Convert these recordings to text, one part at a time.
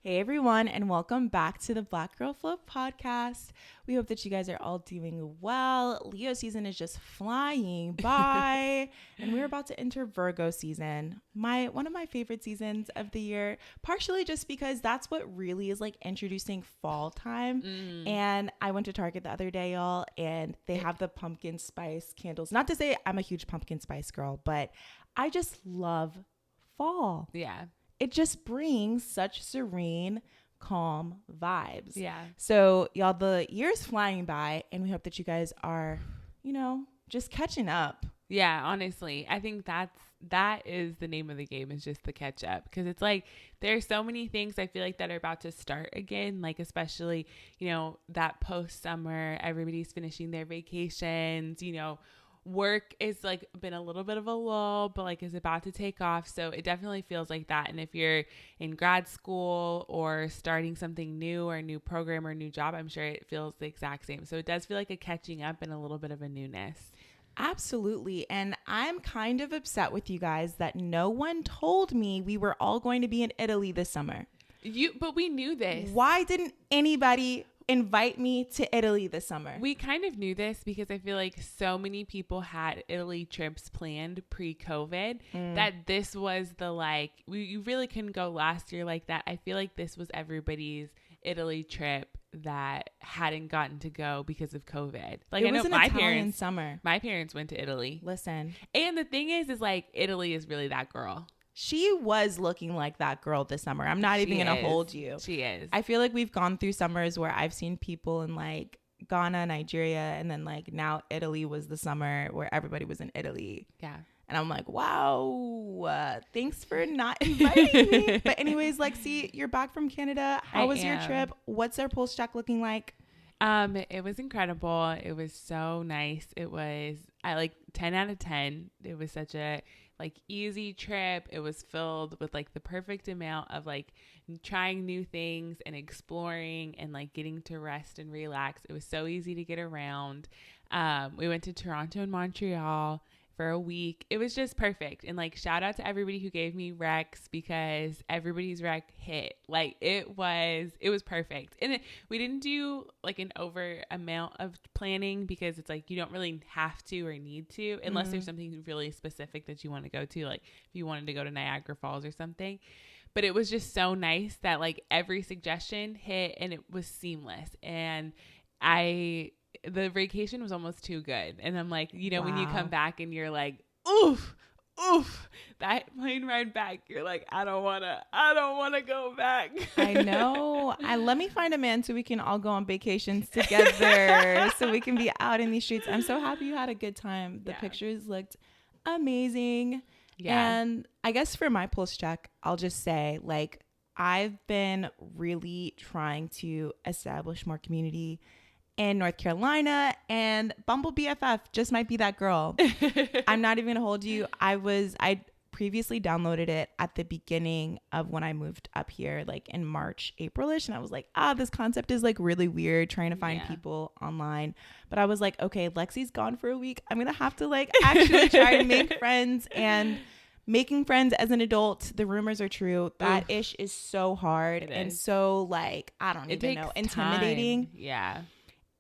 Hey everyone, and welcome back to the Black Girl Flow podcast. We hope that you guys are all doing well. Leo season is just flying by, and we're about to enter Virgo season. One of my favorite seasons of the year, partially just because that's what really is like introducing fall time. And I went to Target the other day, y'all, and they have the pumpkin spice candles. Not to say I'm a huge pumpkin spice girl, but I just love fall. Yeah. It just brings such serene, calm vibes. Yeah. So, y'all, the year's flying by, and we hope that you guys are, just catching up. Yeah, honestly, I think that is the name of the game, is just the catch up, because it's like there's so many things I feel like that are about to start again, like especially, that post summer, everybody's finishing their vacations, work is like been a little bit of a lull, but like is about to take off. So it definitely feels like that. And if you're in grad school or starting something new or a new program or a new job, I'm sure it feels the exact same. So it does feel like a catching up and a little bit of a newness. Absolutely. And I'm kind of upset with you guys that no one told me we were all going to be in Italy this summer. But we knew this. Why didn't anybody invite me to Italy this summer? We kind of knew this because I feel like so many people had Italy trips planned pre-COVID that this was you really couldn't go last year like that. I feel like this was everybody's Italy trip that hadn't gotten to go because of COVID. Like, it was an Italian summer. My parents went to Italy. Listen. And the thing is like Italy is really that girl. She was looking like that girl this summer. I'm not even going to hold you. She is. I feel like we've gone through summers where I've seen people in like Ghana, Nigeria, and then like now Italy was the summer where everybody was in Italy. Yeah. And I'm like, wow, thanks for not inviting me. But anyways, Lexi, you're back from Canada. How was your trip? What's our pulse check looking like? It was incredible. It was so nice. I like 10 out of 10. It was such a easy trip. It was filled with like the perfect amount of like trying new things and exploring and like getting to rest and relax. It was so easy to get around. We went to Toronto and Montreal for a week. It was just perfect. And like shout out to everybody who gave me recs, because everybody's rec hit. Like it was perfect. And we didn't do like an over amount of planning, because it's like you don't really have to or need to unless there's something really specific that you want to go to, like if you wanted to go to Niagara Falls or something. But it was just so nice that like every suggestion hit and it was seamless. And the vacation was almost too good. And I'm like, wow. When you come back and you're like, oof, that plane ride back, you're like, I don't want to go back. I know. Let me find a man so we can all go on vacations together so we can be out in these streets. I'm so happy you had a good time. The pictures looked amazing. Yeah. And I guess for my pulse check, I'll just say like, I've been really trying to establish more community in North Carolina, and Bumble BFF just might be that girl. I'm not even gonna hold you. I previously downloaded it at the beginning of when I moved up here, like in March, April-ish, and I was like, this concept is like really weird, trying to find people online. But I was like, okay, Lexi's gone for a week. I'm gonna have to like actually try to make friends. And making friends as an adult, the rumors are true. That ish is so hard and so like, I don't even know, intimidating. Time. Yeah.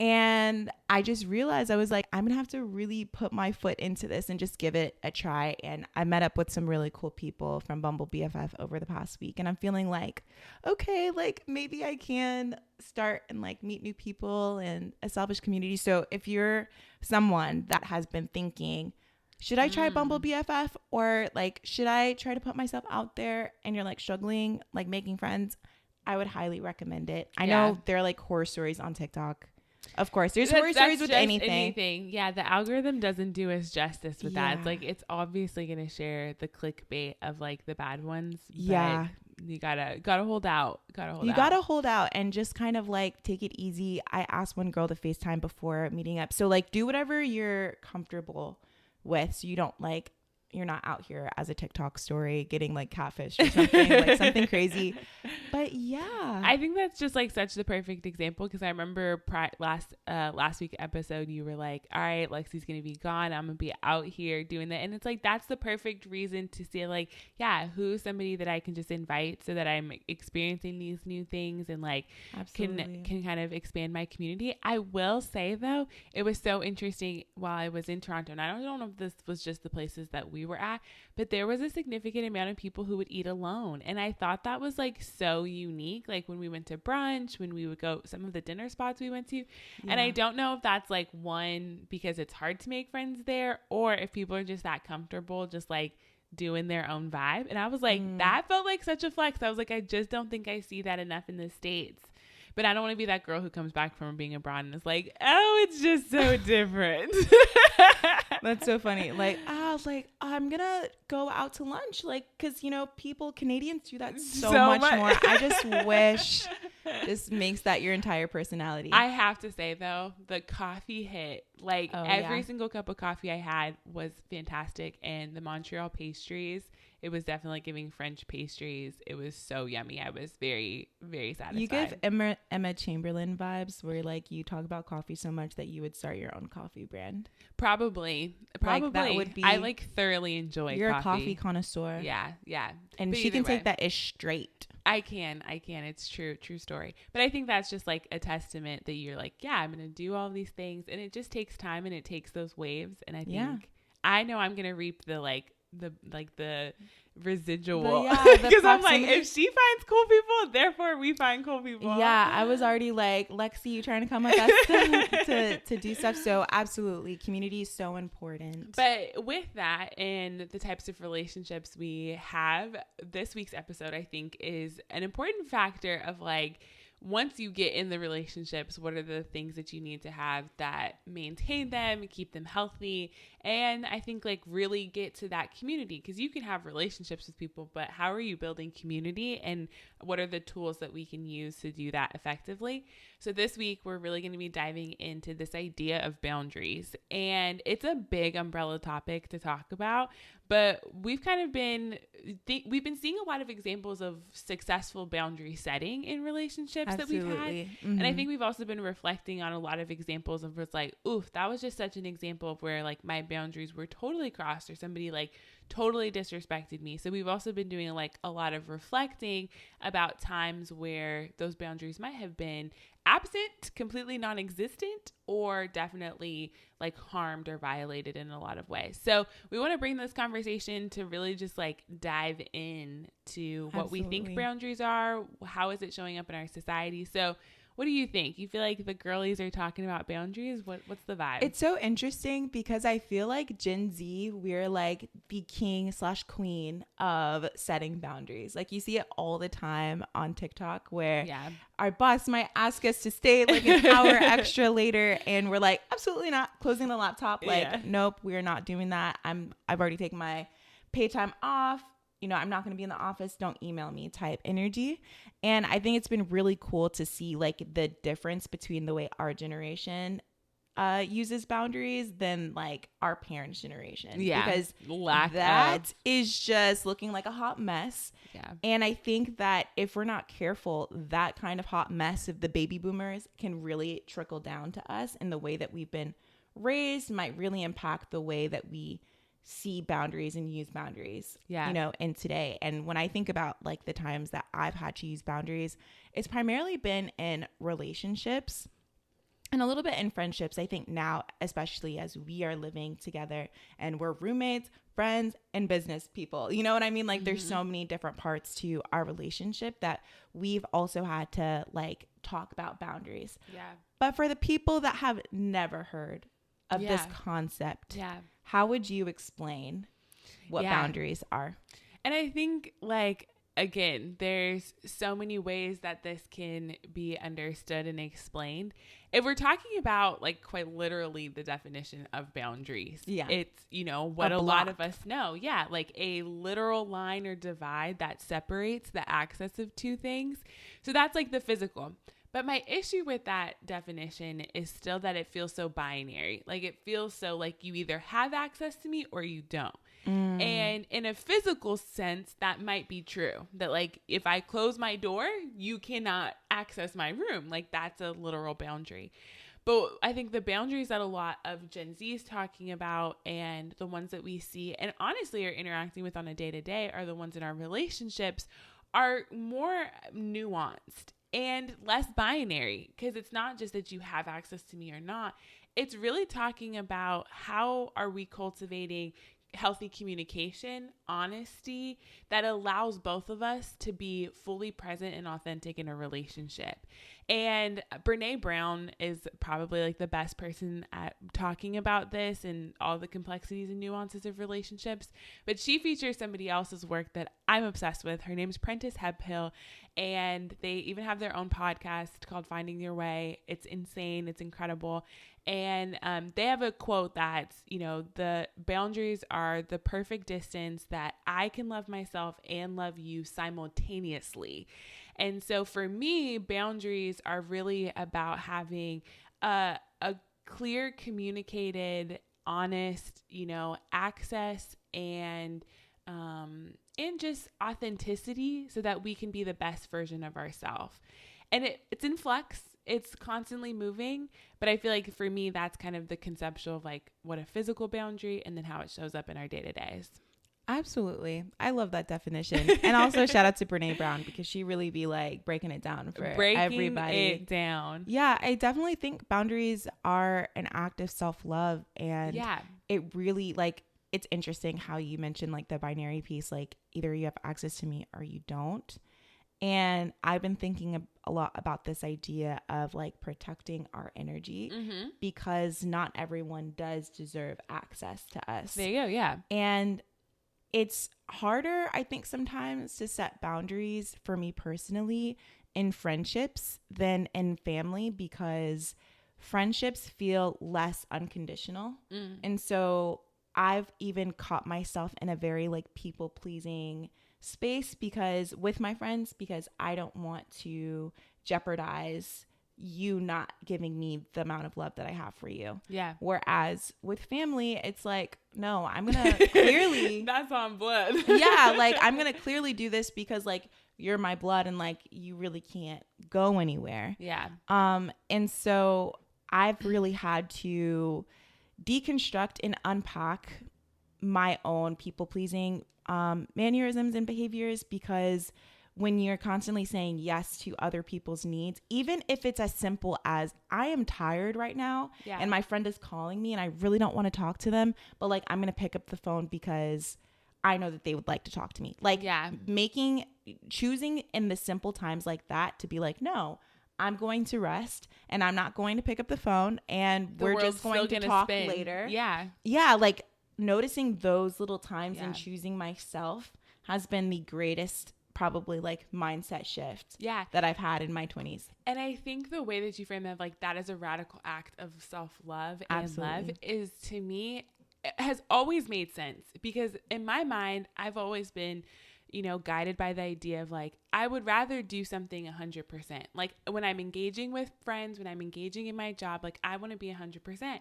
And I just realized I was like, I'm going to have to really put my foot into this and just give it a try. And I met up with some really cool people from Bumble BFF over the past week. And I'm feeling like, okay, like maybe I can start and like meet new people and establish community. So if you're someone that has been thinking, should I try Bumble BFF, or like, should I try to put myself out there, and you're like struggling, like making friends, I would highly recommend it. I know there are like horror stories on TikTok. Of course, there's horror stories with anything. Yeah, the algorithm doesn't do us justice with that. It's like, it's obviously going to share the clickbait of like the bad ones. Yeah. You gotta hold out. You gotta hold out and just kind of like take it easy. I asked one girl to FaceTime before meeting up. So like do whatever you're comfortable with, so you don't like you're not out here as a TikTok story getting like catfish or something, like something crazy. But yeah, I think that's just like such the perfect example, because I remember last week episode, you were like, all right, Lexi's gonna be gone, I'm gonna be out here doing that, and it's like that's the perfect reason to say like, yeah, who's somebody that I can just invite so that I'm experiencing these new things and like can kind of expand my community. I will say though, it was so interesting while I was in Toronto, and I don't know if this was just the places that we were at, but there was a significant amount of people who would eat alone, and I thought that was like so unique. Like when we went to brunch, when we would go some of the dinner spots we went to, and I don't know if that's like one because it's hard to make friends there, or if people are just that comfortable just like doing their own vibe. And I was like, that felt like such a flex. I was like, I just don't think I see that enough in the States. But I don't want to be that girl who comes back from being abroad and is like, oh, it's just so different. That's so funny. Like, I'm going to go out to lunch. Like, because, you know, Canadians do that so much more. I just wish this makes that your entire personality. I have to say, though, the coffee hit. Like, every single cup of coffee I had was fantastic. And the Montreal pastries, it was definitely giving French pastries. It was so yummy. I was very, very satisfied. You give Emma Chamberlain vibes, where like you talk about coffee so much that you would start your own coffee brand. Probably. Like, that would be. I like thoroughly enjoy. You're a coffee connoisseur. Yeah. And she can take that ish straight. I can. It's true story. But I think that's just like a testament that you're like, yeah, I'm gonna do all these things, and it just takes time and it takes those waves. And I think I know I'm gonna reap the residual, because I'm like, if she finds cool people, therefore we find cool people. Yeah, I was already like, Lexi, you trying to come with us to do stuff? So absolutely, community is so important. But with that and the types of relationships we have, this week's episode I think is an important factor of like, once you get in the relationships, what are the things that you need to have that maintain them, keep them healthy, and I think like really get to that community, because you can have relationships with people, but how are you building community, and what are the tools that we can use to do that effectively? So this week we're really going to be diving into this idea of boundaries, and it's a big umbrella topic to talk about, but we've kind of been we've been seeing a lot of examples of successful boundary setting in relationships that we've had. Mm-hmm. And I think we've also been reflecting on a lot of examples of what's like, oof, that was just such an example of where like my boundaries were totally crossed, or somebody like totally disrespected me. So we've also been doing like a lot of reflecting about times where those boundaries might have been absent, completely non-existent, or definitely like harmed or violated in a lot of ways. So we want to bring this conversation to really just like dive in to what we think boundaries are. How is it showing up in our society? So what do you think? You feel like the girlies are talking about boundaries? What's the vibe? It's so interesting because I feel like Gen Z, we're like the king/queen of setting boundaries. Like you see it all the time on TikTok where our boss might ask us to stay like an hour extra later, and we're like, absolutely not, closing the laptop. Like, nope, we're not doing that. I've already taken my pay time off. You know, I'm not going to be in the office. Don't email me type energy. And I think it's been really cool to see like the difference between the way our generation uses boundaries than like our parents' generation. Yeah. Because that is just looking like a hot mess. Yeah. And I think that if we're not careful, that kind of hot mess of the baby boomers can really trickle down to us, and the way that we've been raised might really impact the way that we see boundaries and use boundaries, you know, in today. And when I think about like the times that I've had to use boundaries, it's primarily been in relationships and a little bit in friendships. I think now, especially as we are living together and we're roommates, friends, and business people, you know what I mean? Like there's so many different parts to our relationship that we've also had to like talk about boundaries. Yeah. But for the people that have never heard of this concept, how would you explain what boundaries are? And I think like, again, there's so many ways that this can be understood and explained. If we're talking about like quite literally the definition of boundaries, it's, you know, what a lot of us know. Yeah. Like a literal line or divide that separates the access of two things. So that's like the physical. But my issue with that definition is still that it feels so binary. Like it feels so like you either have access to me or you don't. And in a physical sense, that might be true. That like, if I close my door, you cannot access my room. Like, that's a literal boundary. But I think the boundaries that a lot of Gen Z is talking about, and the ones that we see and honestly are interacting with on a day-to-day, are the ones in our relationships, are more nuanced and less binary, because it's not just that you have access to me or not. It's really talking about how are we cultivating healthy communication, honesty, that allows both of us to be fully present and authentic in a relationship. And Brene Brown is probably like the best person at talking about this and all the complexities and nuances of relationships. But she features somebody else's work that I'm obsessed with. Her name's Prentice Hemphill, and they even have their own podcast called Finding Your Way. It's insane. It's incredible. And they have a quote that's, you know, the boundaries are the perfect distance that I can love myself and love you simultaneously. And so for me, boundaries are really about having a clear, communicated, honest, you know, access and just authenticity, so that we can be the best version of ourselves. And it's in flux. It's constantly moving. But I feel like for me, that's kind of the conceptual of like what a physical boundary, and then how it shows up in our day-to-days. Absolutely. I love that definition. And also shout out to Brene Brown, because she really be like breaking it down for everybody. It down. Yeah, I definitely think boundaries are an act of self-love. And it really, like, it's interesting how you mentioned like the binary piece, like either you have access to me or you don't. And I've been thinking a lot about this idea of like protecting our energy, because not everyone does deserve access to us. There you go. Yeah. And it's harder, I think, sometimes to set boundaries for me personally in friendships than in family, because friendships feel less unconditional. And so I've even caught myself in a very like people pleasing space because with my friends, because I don't want to jeopardize you not giving me the amount of love that I have for you. Yeah. Whereas with family, it's like, no, I'm going to clearly. That's on blood. Yeah. Like, I'm going to clearly do this because like you're my blood and like you really can't go anywhere. Yeah. And so I've really had to deconstruct and unpack my own people pleasing mannerisms and behaviors, because when you're constantly saying yes to other people's needs, even if it's as simple as I am tired right now and my friend is calling me and I really don't want to talk to them, but like I'm going to pick up the phone because I know that they would like to talk to me. Like choosing in the simple times like that to be like, no, I'm going to rest and I'm not going to pick up the phone and we're just going to talk later. Yeah. Yeah. Like noticing those little times and choosing myself has been the greatest probably like mindset shift that I've had in my 20s. And I think the way that you frame that, like that is a radical act of self-love and love, is to me has always made sense, because in my mind, I've always been, you know, guided by the idea of like, I would rather do something 100%. Like when I'm engaging with friends, when I'm engaging in my job, like I want to be 100%.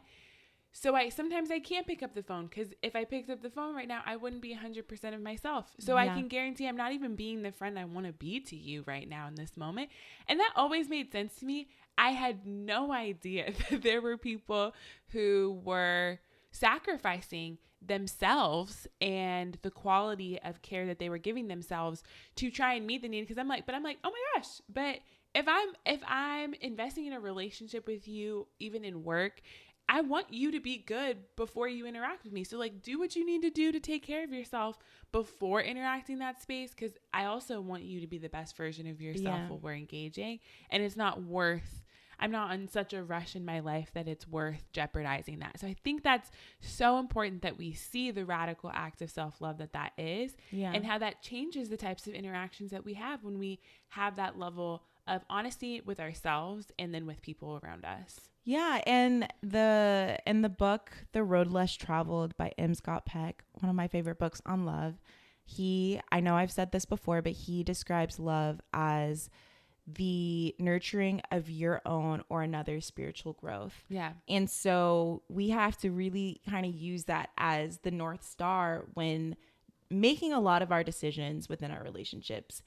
So sometimes I can't pick up the phone, because if I picked up the phone right now, I wouldn't be 100% of myself. So I can guarantee I'm not even being the friend I want to be to you right now in this moment. And that always made sense to me. I had no idea that there were people who were sacrificing themselves and the quality of care that they were giving themselves to try and meet the need. Because I'm like, oh my gosh, but if I'm investing in a relationship with you, even in work, I want you to be good before you interact with me. So like, do what you need to do to take care of yourself before interacting that space. Cause I also want you to be the best version of yourself while we're engaging. And it's not worth, I'm not in such a rush in my life that it's worth jeopardizing that. So I think that's so important that we see the radical act of self-love that is, and how that changes the types of interactions that we have when we have that level of honesty with ourselves and then with people around us. Yeah, and in the book, The Road Less Traveled by M. Scott Peck, one of my favorite books on love, I know I've said this before, but he describes love as the nurturing of your own or another spiritual growth. Yeah. And so we have to really kind of use that as the North Star when making a lot of our decisions within our relationships.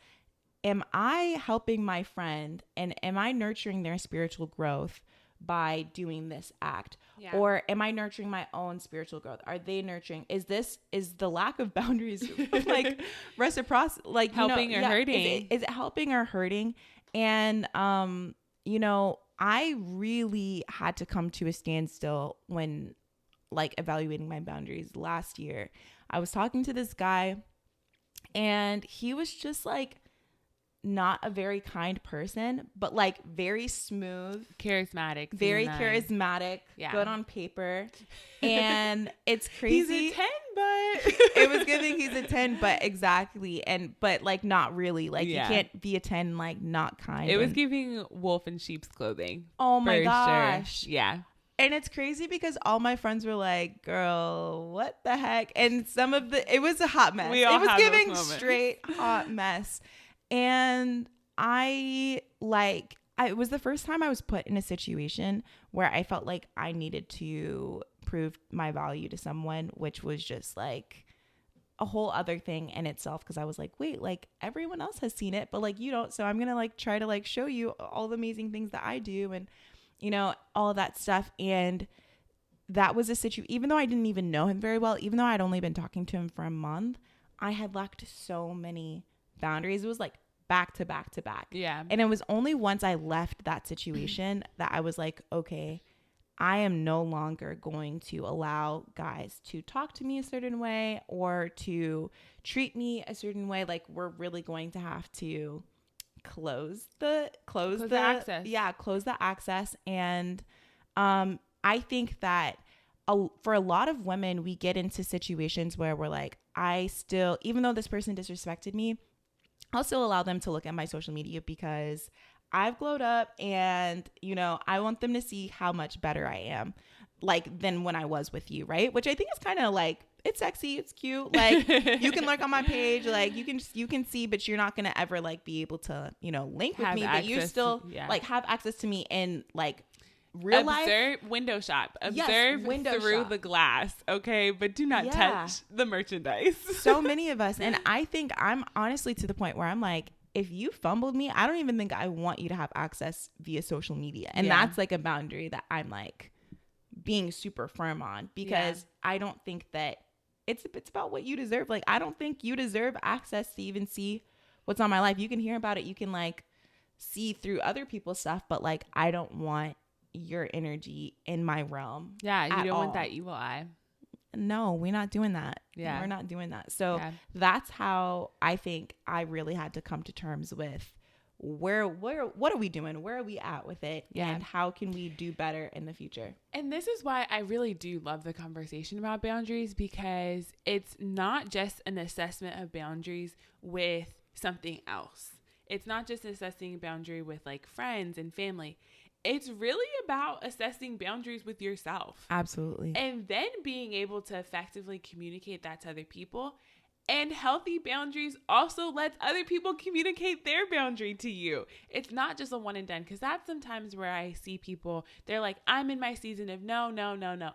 Am I helping my friend and am I nurturing their spiritual growth by doing this act? Yeah. Or am I nurturing my own spiritual growth? Are they nurturing? Is the lack of boundaries like reciprocity, like helping or hurting? Is it helping or hurting? And I really had to come to a standstill when like evaluating my boundaries last year. I was talking to this guy and he was just like not a very kind person, but like very smooth, charismatic, very charismatic, good on paper. And it's crazy. He's a 10, but it was giving he's a 10, but exactly. But like not really. Like you can't be a 10 like not kind. It was giving wolf in sheep's clothing. Oh my gosh. Sure. Yeah. And it's crazy because all my friends were like, girl, what the heck? And it was a hot mess. It was giving straight hot mess. And it was the first time I was put in a situation where I felt like I needed to prove my value to someone, which was just like a whole other thing in itself. Because I was like, wait, like everyone else has seen it, but like you don't. So I'm going to like try to like show you all the amazing things that I do and, all of that stuff. And that was a situation, even though I didn't even know him very well, even though I'd only been talking to him for a month, I had lacked so many boundaries. It was like back to back to back. Yeah. And it was only once I left that situation that I was like, okay, I am no longer going to allow guys to talk to me a certain way or to treat me a certain way. Like we're really going to have to close the access. Yeah, close the access. And I think that for a lot of women, we get into situations where we're like, even though this person disrespected me, I'll still allow them to look at my social media because I've glowed up and, I want them to see how much better I am like than when I was with you. Right. Which I think is kind of like, it's sexy. It's cute. Like you can lurk on my page. Like you can see, but you're not going to ever like be able to, link with me, but you still like have access to me in like real life. Window shop. Observe through the glass. Okay. But do not touch the merchandise. So many of us. And I think I'm honestly to the point where I'm like, if you fumbled me, I don't even think I want you to have access via social media. And that's like a boundary that I'm like being super firm on because I don't think that it's about what you deserve. Like, I don't think you deserve access to even see what's on my life. You can hear about it. You can like see through other people's stuff, but like, I don't want your energy in my realm. Yeah. You don't want that evil eye. No, we're not doing that. Yeah. We're not doing that. So that's how I think I really had to come to terms with what are we doing? Where are we at with it? Yeah. And how can we do better in the future? And this is why I really do love the conversation about boundaries, because it's not just an assessment of boundaries with something else. It's not just assessing a boundary with like friends and family. It's really about assessing boundaries with yourself. Absolutely. And then being able to effectively communicate that to other people. And healthy boundaries also lets other people communicate their boundary to you. It's not just a one and done, because that's sometimes where I see people, they're like, I'm in my season of no.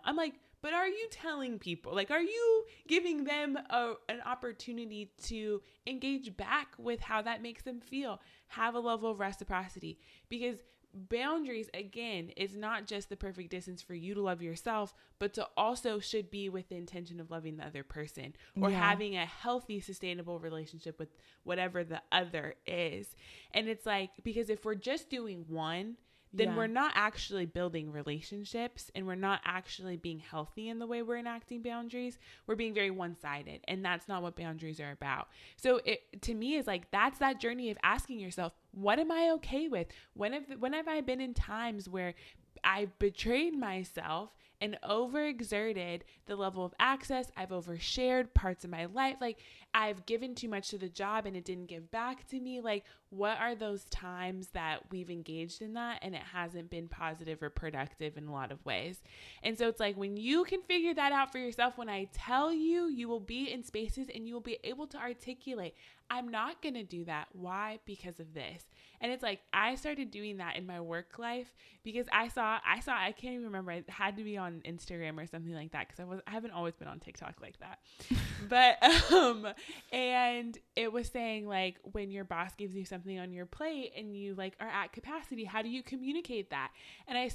I'm like, but are you telling people? Like, are you giving them an opportunity to engage back with how that makes them feel? Have a level of reciprocity, because boundaries, again, is not just the perfect distance for you to love yourself, but to also should be with the intention of loving the other person or having a healthy, sustainable relationship with whatever the other is. And it's like, because if we're just doing one, then we're not actually building relationships and we're not actually being healthy in the way we're enacting boundaries. We're being very one-sided, and that's not what boundaries are about. So it, to me, is like, that's that journey of asking yourself, what am I okay with? When have I been in times where I betrayed myself and overexerted the level of access. I've overshared parts of my life. Like, I've given too much to the job and it didn't give back to me. Like, what are those times that we've engaged in that and it hasn't been positive or productive in a lot of ways? And so it's like, when you can figure that out for yourself, when I tell you, you will be in spaces and you will be able to articulate, I'm not going to do that. Why? Because of this. And it's like, I started doing that in my work life because I can't even remember. It had to be on Instagram or something like that. Cause I haven't always been on TikTok like that, but, and it was saying like, when your boss gives you something on your plate and you like are at capacity, how do you communicate that? And I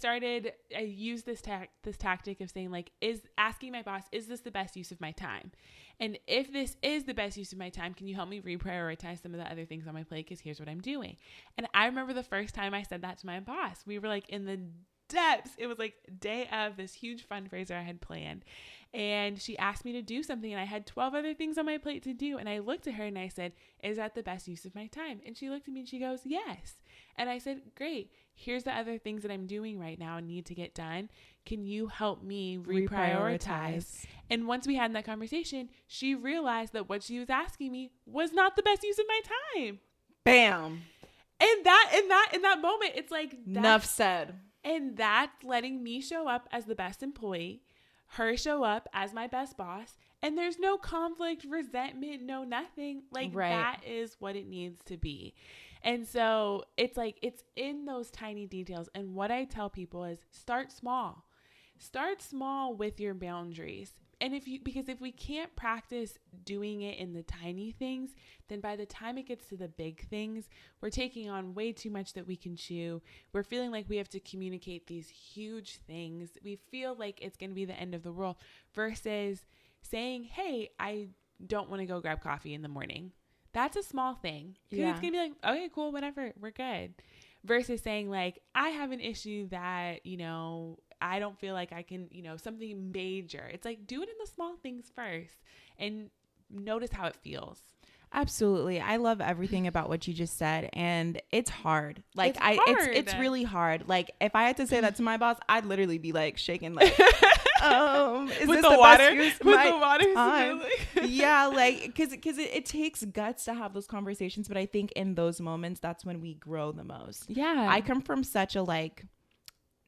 used this tactic of saying like, asking my boss, is this the best use of my time? And if this is the best use of my time, can you help me reprioritize some of the other things on my plate? Because here's what I'm doing. And I remember the first time I said that to my boss, we were like in the depths. It was like day of this huge fundraiser I had planned. And she asked me to do something and I had 12 other things on my plate to do. And I looked at her and I said, is that the best use of my time? And she looked at me and she goes, yes. And I said, great. Here's the other things that I'm doing right now and need to get done. Can you help me reprioritize? And once we had that conversation, she realized that what she was asking me was not the best use of my time. Bam. And in that moment, it's like, enough said. And that's letting me show up as the best employee, her show up as my best boss, and there's no conflict, resentment, no nothing. Like, right. That is what it needs to be. And so it's like, it's in those tiny details. And what I tell people is start small with your boundaries. And because if we can't practice doing it in the tiny things, then by the time it gets to the big things, we're taking on way too much that we can chew. We're feeling like we have to communicate these huge things. We feel like it's going to be the end of the world versus saying, hey, I don't want to go grab coffee in the morning. That's a small thing. Yeah. It's going to be like, okay, cool, whatever, we're good. Versus saying like, I have an issue that, I don't feel like I can, something major. It's like, do it in the small things first and notice how it feels. Absolutely. I love everything about what you just said. And it's hard. Like it's really hard. Like if I had to say that to my boss, I'd literally be like shaking like, is with this the water? best use of with my the water time? Yeah. Like, cause it takes guts to have those conversations. But I think in those moments, that's when we grow the most. Yeah. I come from such a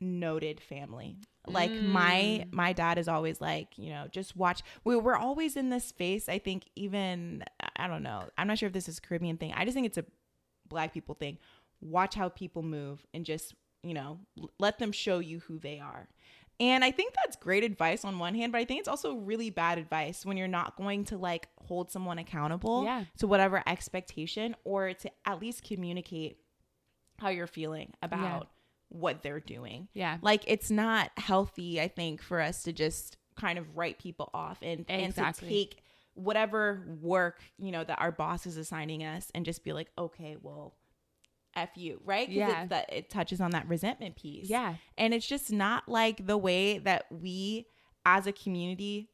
noted family. Like my dad is always like, just watch. We're always in this space. I think even, I don't know, I'm not sure if this is a Caribbean thing. I just think it's a Black people thing. Watch how people move and just, let them show you who they are. And I think that's great advice on one hand, but I think it's also really bad advice when you're not going to hold someone accountable to whatever expectation or to at least communicate how you're feeling about what they're doing. Yeah. It's not healthy, I think, for us to just kind of write people off and to take whatever work, that our boss is assigning us and just be like, okay, well, F you, right? Because it touches on that resentment piece. Yeah. And it's just not the way that we as a community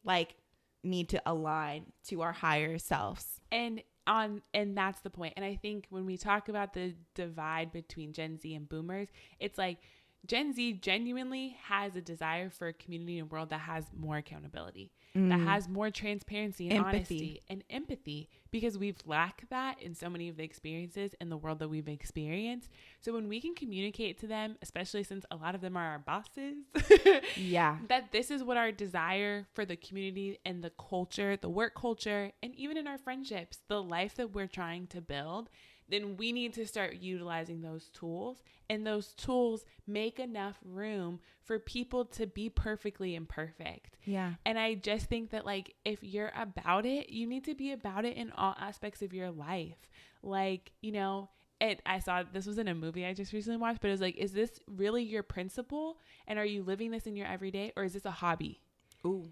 need to align to our higher selves. And that's the point. And I think when we talk about the divide between Gen Z and boomers, it's like Gen Z genuinely has a desire for a community and world that has more accountability, that has more transparency and honesty and empathy, because we've lacked that in so many of the experiences in the world that we've experienced. So when we can communicate to them, especially since a lot of them are our bosses, that this is what our desire for the community and the culture, the work culture, and even in our friendships, the life that we're trying to build, then we need to start utilizing those tools, and those tools make enough room for people to be perfectly imperfect. Yeah. And I just think that if you're about it, you need to be about it in all aspects of your life. I saw this was in a movie I just recently watched, but it was like, is this really your principle? And are you living this in your everyday, or is this a hobby? Ooh.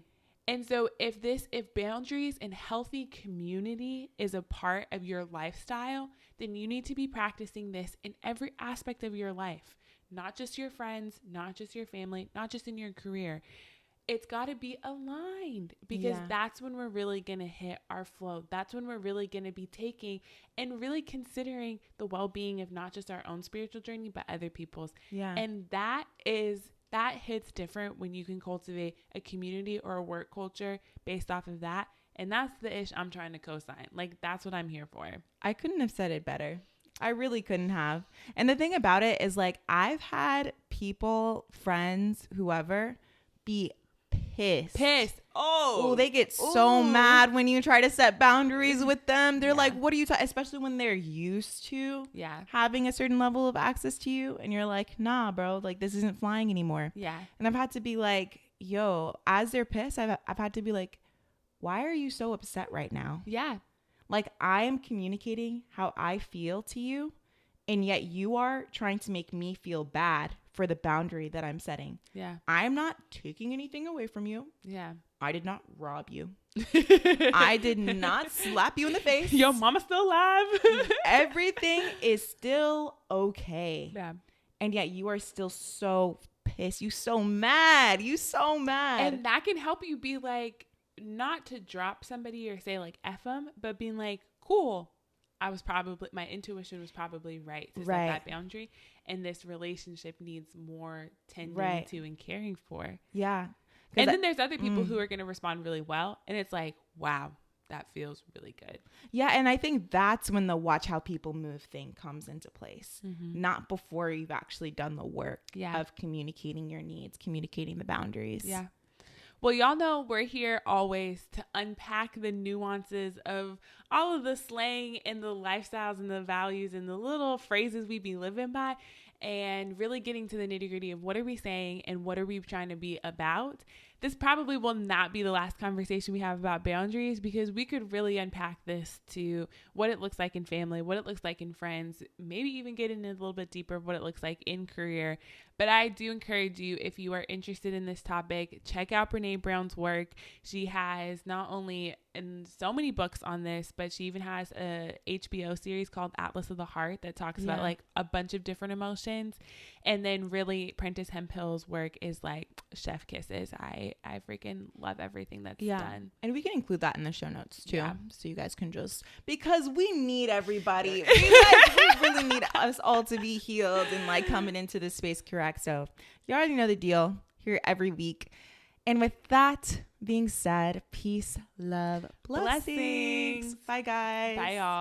And so if boundaries and healthy community is a part of your lifestyle, then you need to be practicing this in every aspect of your life, not just your friends, not just your family, not just in your career. It's got to be aligned, because that's when we're really going to hit our flow. That's when we're really going to be taking and really considering the well-being of not just our own spiritual journey, but other people's. Yeah. And that is that hits different when you can cultivate a community or a work culture based off of that. And that's the ish I'm trying to co-sign. Like, that's what I'm here for. I couldn't have said it better. I really couldn't have. And the thing about it is, like, I've had people, friends, whoever, be pissed. Oh, they get so mad when you try to set boundaries with them. They're like, what are you talking? Especially when they're used to having a certain level of access to you. And you're like, nah, bro, like, this isn't flying anymore. Yeah. And I've had to be like, yo, as they're pissed, I've had to be like, why are you so upset right now? Yeah. Like, I am communicating how I feel to you, and yet you are trying to make me feel bad for the boundary that I'm setting. Yeah. I'm not taking anything away from you. Yeah. I did not rob you. I did not slap you in the face. Yo, mama's still alive. Everything is still okay. Yeah. And yet you are still so pissed. You so mad. And that can help you be like, not to drop somebody or say like F them, but being like, cool, my intuition was probably right to set that boundary, and this relationship needs more tending to and caring for. Yeah. And then there's other people who are going to respond really well, and it's like, wow, that feels really good. Yeah, and I think that's when the watch how people move thing comes into place. Not before you've actually done the work of communicating your needs, communicating the boundaries. Yeah. Well, y'all know we're here always to unpack the nuances of all of the slang and the lifestyles and the values and the little phrases we be living by, and really getting to the nitty-gritty of what are we saying and what are we trying to be about. This probably will not be the last conversation we have about boundaries, because we could really unpack this to what it looks like in family, what it looks like in friends, maybe even get in a little bit deeper of what it looks like in career. But I do encourage you, if you are interested in this topic, check out Brene Brown's work. She has not only in so many books on this, but she even has a HBO series called Atlas of the Heart that talks about like a bunch of different emotions. And then really Prentice Hemphill's work is like chef kisses. I freaking love everything that's done. And we can include that in the show notes too. Yeah. So you guys can because we need everybody. we really need us all to be healed and like coming into this space correct. So you already know the deal, here every week. And with that being said, peace, love, blessings. Blessings. Bye guys. Bye y'all.